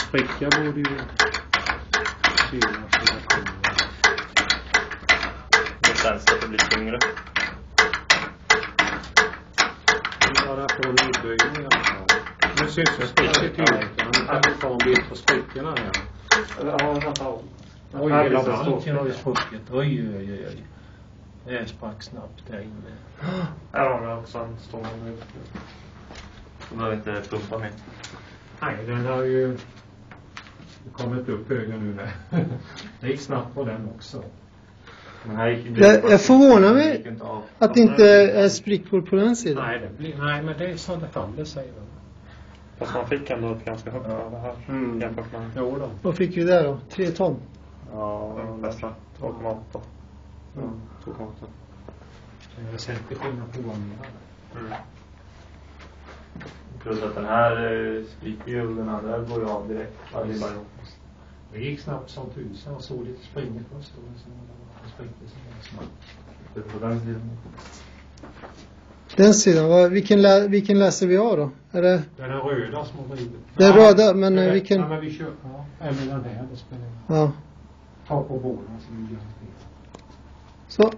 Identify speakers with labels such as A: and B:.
A: spricka borde ju synas.
B: Det känns att det blir tyngre.
A: Bara på nyböjning i alla fall. Nu syns det sprickor tydligt. Man kan få en bild på sprickorna här.
C: Ja, vänta.
A: Oj, hela banken har ju
D: spruckit. Oj. Det sprack snabbt där inne.
C: Här har vi också en stående.
B: Du behöver inte pumpa mer.
A: Nej, den har ju kommit upp höger nu där. Det gick snabbt på den också.
B: Men här gick
E: Jag förvånar mig att det inte är sprickor på den sidan.
A: Nej, men det är så det faller sig.
C: Fast man fick ändå ett ganska högt värde här. Jämfört med.
A: Jo då.
E: Vad fick vi där då? 3 ton?
C: Ja, nästan 2,8. 2,8.
A: Det är väsentligt skillnad på vagnen.
B: Plus att den här spricker ju och den andra går ju av direkt. Ja, det är bara
A: det gick snabbt som tusen och såg lite springet först och sen sprickte sig snabbt.
B: Det är på den sidan.
E: Den sidan, vilken läser vi av då? Är det
A: den är röda som har blivit.
E: den röda, men vilken?
A: Ja, men vi kör, eller den här, det spelar.
E: Ja.
A: Ta på båda så vi gör det.
E: Så.